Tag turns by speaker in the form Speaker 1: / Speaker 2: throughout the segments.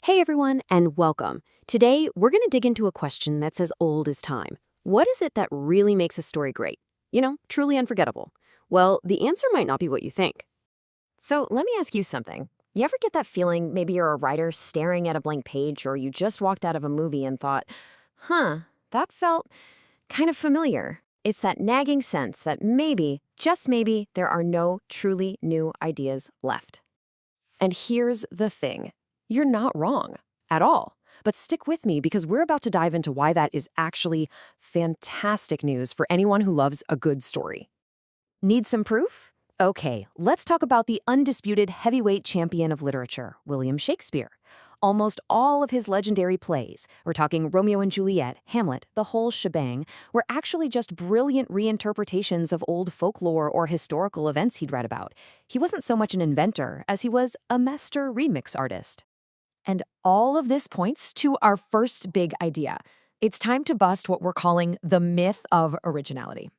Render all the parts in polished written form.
Speaker 1: Hey everyone, and welcome. Today, we're going to dig into a question that's as old as time. What is it that really makes a story great? Truly unforgettable. Well, the answer might not be what you think.
Speaker 2: So let me ask you something. You ever get that feeling maybe you're a writer staring at a blank page, or you just walked out of a movie and thought, that felt kind of familiar? It's that nagging sense that maybe, just maybe, there are no truly new ideas left. And here's the thing. You're not wrong at all. But stick with me because we're about to dive into why that is actually fantastic news for anyone who loves a good story. Need some proof? Okay, let's talk about the undisputed heavyweight champion of literature, William Shakespeare. Almost all of his legendary plays, we're talking Romeo and Juliet, Hamlet, the whole shebang, were actually just brilliant reinterpretations of old folklore or historical events he'd read about. He wasn't so much an inventor as he was a master remix artist. And all of this points to our first big idea. It's time to bust what we're calling the myth of originality.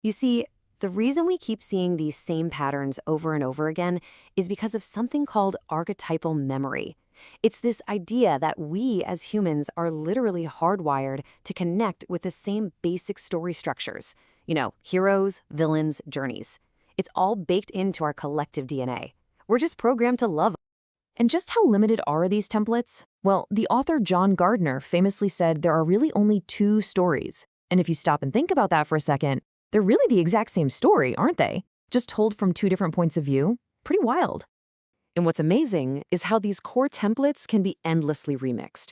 Speaker 2: You see, the reason we keep seeing these same patterns over and over again is because of something called archetypal memory. It's this idea that we as humans are literally hardwired to connect with the same basic story structures. Heroes, villains, journeys. It's all baked into our collective DNA. We're just programmed to love. And just how limited are these templates? Well, the author John Gardner famously said there are really only two stories. And if you stop and think about that for a second, they're really the exact same story, aren't they? Just told from two different points of view. Pretty wild. And what's amazing is how these core templates can be endlessly remixed.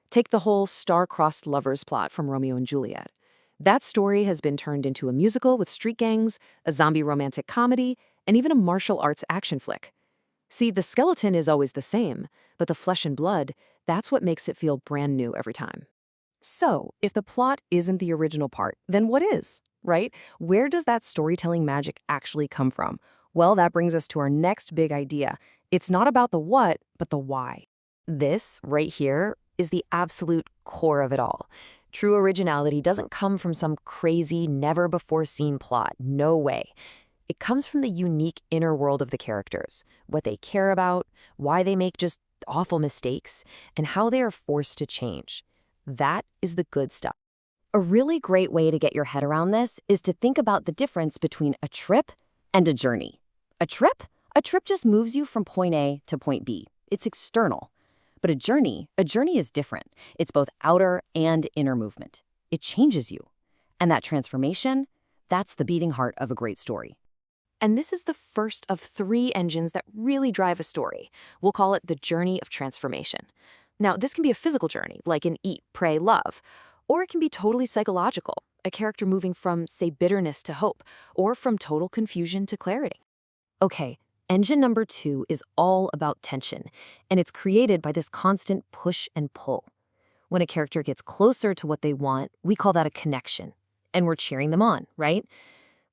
Speaker 2: Take the whole star-crossed lovers plot from Romeo and Juliet. That story has been turned into a musical with street gangs, a zombie romantic comedy, and even a martial arts action flick. See, the skeleton is always the same, but the flesh and blood, that's what makes it feel brand new every time. So, if the plot isn't the original part, then what is, right? Where does that storytelling magic actually come from? Well, that brings us to our next big idea. It's not about the what, but the why. This, right here, is the absolute core of it all. True originality doesn't come from some crazy, never-before-seen plot. No way. It comes from the unique inner world of the characters, what they care about, why they make just awful mistakes, and how they are forced to change. That is the good stuff. A really great way to get your head around this is to think about the difference between a trip and a journey. A trip just moves you from point A to point B. It's external. But a journey is different. It's both outer and inner movement. It changes you. And that transformation, that's the beating heart of a great story. And this is the first of three engines that really drive a story. We'll call it the journey of transformation. Now, this can be a physical journey, like in Eat, Pray, Love. Or it can be totally psychological, a character moving from, say, bitterness to hope, or from total confusion to clarity. Okay, engine number 2 is all about tension, and it's created by this constant push and pull. When a character gets closer to what they want, we call that a connection. And we're cheering them on, right?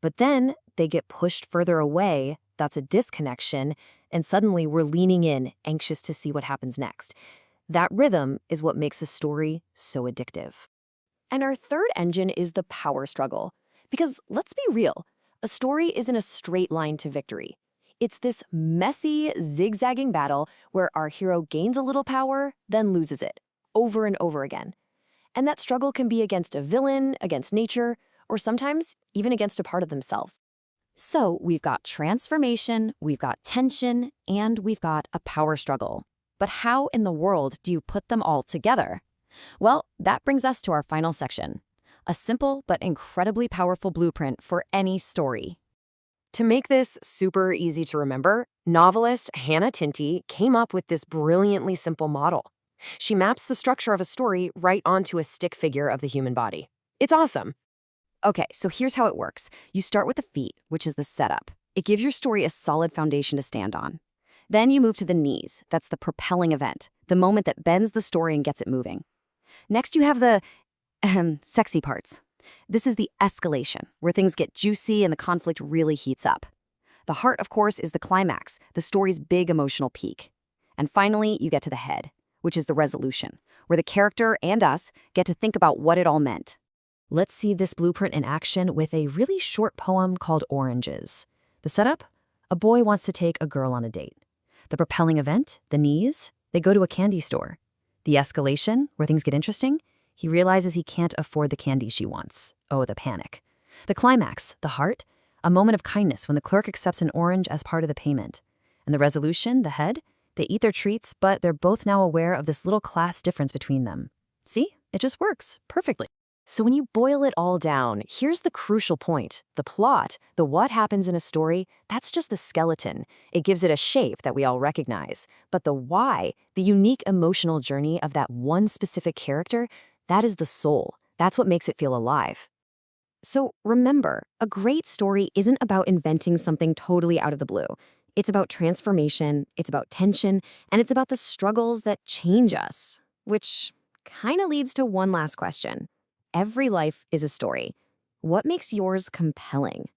Speaker 2: But then they get pushed further away, that's a disconnection, and suddenly we're leaning in, anxious to see what happens next. That rhythm is what makes a story so addictive. And our third engine is the power struggle. Because let's be real, a story isn't a straight line to victory. It's this messy, zigzagging battle where our hero gains a little power, then loses it, over and over again. And that struggle can be against a villain, against nature, or sometimes even against a part of themselves. So we've got transformation, we've got tension, and we've got a power struggle. But how in the world do you put them all together? Well, that brings us to our final section. A simple but incredibly powerful blueprint for any story. To make this super easy to remember, novelist Hannah Tinty came up with this brilliantly simple model. She maps the structure of a story right onto a stick figure of the human body. It's awesome. Okay, so here's how it works. You start with the feet, which is the setup. It gives your story a solid foundation to stand on. Then you move to the knees. That's the propelling event, the moment that bends the story and gets it moving. Next, you have the sexy parts. This is the escalation, where things get juicy and the conflict really heats up. The heart, of course, is the climax, the story's big emotional peak. And finally, you get to the head, which is the resolution, where the character and us get to think about what it all meant. Let's see this blueprint in action with a really short poem called Oranges. The setup? A boy wants to take a girl on a date. The propelling event, the knees, they go to a candy store. The escalation, where things get interesting, he realizes he can't afford the candy she wants. Oh, the panic. The climax, the heart, a moment of kindness when the clerk accepts an orange as part of the payment. And the resolution, the head, they eat their treats, but they're both now aware of this little class difference between them. See? It just works perfectly.
Speaker 1: So when you boil it all down, here's the crucial point. The plot, the what happens in a story, that's just the skeleton. It gives it a shape that we all recognize. But the why, the unique emotional journey of that one specific character, that is the soul. That's what makes it feel alive. So remember, a great story isn't about inventing something totally out of the blue. It's about transformation, it's about tension, and it's about the struggles that change us. Which kind of leads to one last question. Every life is a story. What makes yours compelling?